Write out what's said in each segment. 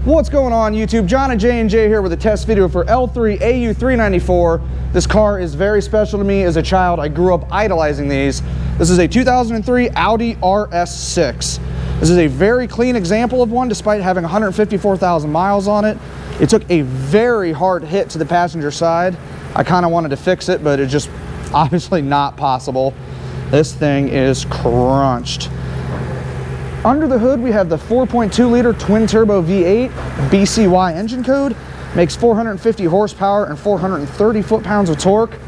What's going on YouTube? John and J&J here with a test video for L3AU394. This car is very special to me as a child. I grew up idolizing these. This is a 2003 Audi RS6. This is a very clean example of one despite having 154,000 miles on it. It took a very hard hit to the passenger side. I kind of wanted to fix it, but it's just obviously not possible. This thing is crunched. Under the hood, we have the 4.2 liter twin turbo V8 BCY engine code. Makes 450 horsepower and 430 foot-pounds of torque.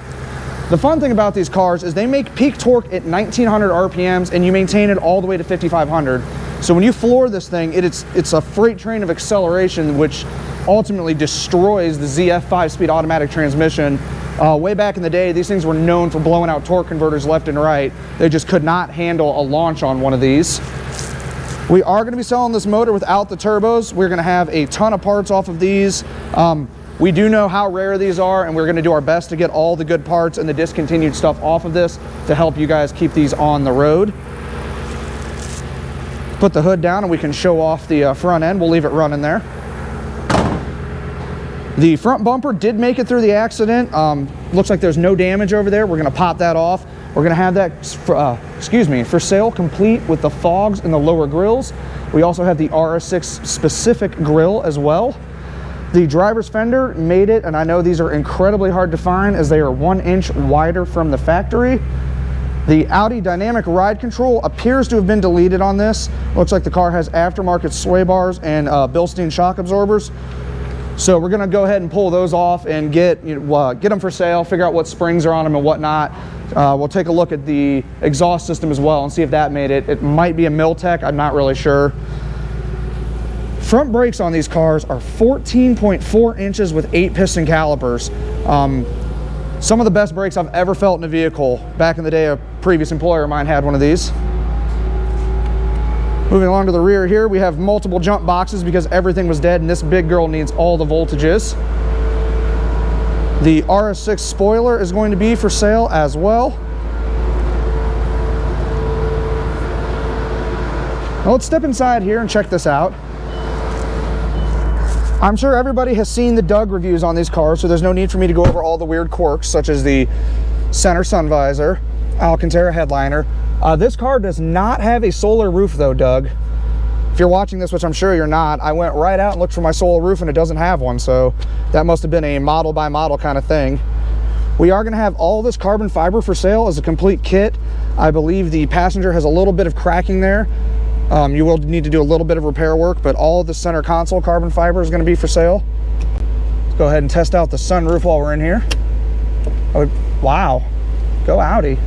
The fun thing about these cars is they make peak torque at 1900 RPMs and you maintain it all the way to 5500. So when you floor this thing, it's a freight train of acceleration, which ultimately destroys the ZF 5-speed automatic transmission. Way back in the day, these things were known for blowing out torque converters left and right. They just could not handle a launch on one of these. We are going to be selling this motor without the turbos. We're going to have a ton of parts off of these. We do know how rare these are, and we're going to do our best to get all the good parts and the discontinued stuff off of this to help you guys keep these on the road. Put the hood down and we can show off the front end. We'll leave it running there. The front bumper did make it through the accident. Looks like there's no damage over there. We're going to pop that off. We're going to have that for sale, complete with the fogs and the lower grills. We also have the RS6 specific grill as well. The driver's fender made it, and I know these are incredibly hard to find as they are 1 inch wider from the factory. The Audi dynamic ride control appears to have been deleted on this. Looks like the car has aftermarket sway bars and Bilstein shock absorbers. So we're gonna go ahead and pull those off and get them for sale, figure out what springs are on them and whatnot. We'll take a look at the exhaust system as well and see if that made it. It might be a Miltech, I'm not really sure. Front brakes on these cars are 14.4 inches with 8 piston calipers. Some of the best brakes I've ever felt in a vehicle. Back in the day, a previous employer of mine had one of these. Moving along to the rear here, we have multiple jump boxes because everything was dead and this big girl needs all the voltages. The RS6 spoiler is going to be for sale as well. Now let's step inside here and check this out. I'm sure everybody has seen the Doug reviews on these cars, so there's no need for me to go over all the weird quirks such as the center sun visor, Alcantara headliner. This car does not have a solar roof though, Doug. If you're watching this, which I'm sure you're not, I went right out and looked for my solar roof and it doesn't have one, so that must have been a model by model kind of thing. We are going to have all this carbon fiber for sale as a complete kit. I believe the passenger has a little bit of cracking there. You will need to do a little bit of repair work, but all of the center console carbon fiber is going to be for sale. Let's go ahead and test out the sunroof while we're in here. Oh, wow. Go Audi.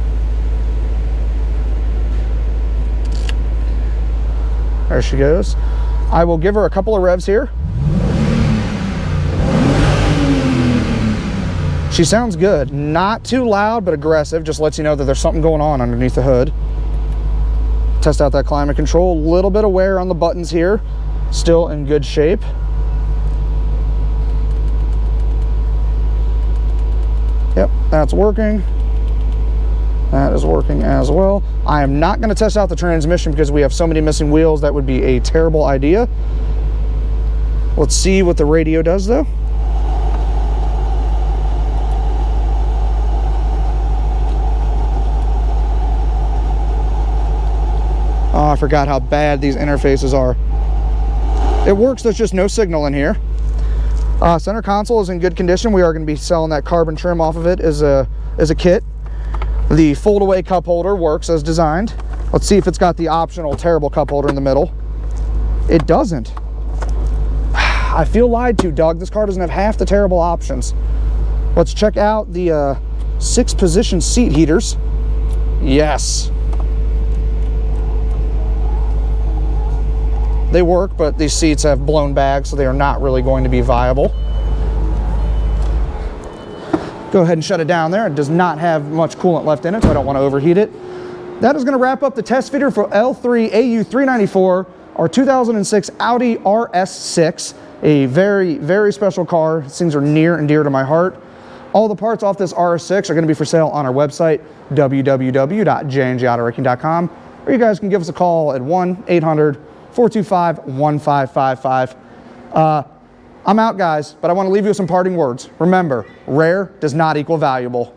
There she goes. I will give her a couple of revs here. She sounds good. Not too loud, but aggressive. Just lets you know that there's something going on underneath the hood. Test out that climate control. A little bit of wear on the buttons here. Still in good shape. Yep, that's working. That is working as well. I am not going to test out the transmission because we have so many missing wheels. That would be a terrible idea. Let's see what the radio does though. Oh, I forgot how bad these interfaces are. It works, there's just no signal in here. Center console is in good condition. We are going to be selling that carbon trim off of it as a kit. The fold-away cup holder works as designed. Let's see if it's got the optional terrible cup holder in the middle. It doesn't. I feel lied to, Doug. This car doesn't have half the terrible options. Let's check out the 6-position seat heaters. Yes. They work, but these seats have blown bags, so they are not really going to be viable. Go ahead and shut it down there. It does not have much coolant left in it, so I don't want to overheat it. That is going to wrap up the test video for L3AU394, our 2006 Audi RS6. A very, very special car. These things are near and dear to my heart. All the parts off this RS6 are going to be for sale on our website, www.jnjautoraking.com, or you guys can give us a call at 1-800-425-1555. I'm out, guys, but I want to leave you with some parting words. Remember, rare does not equal valuable.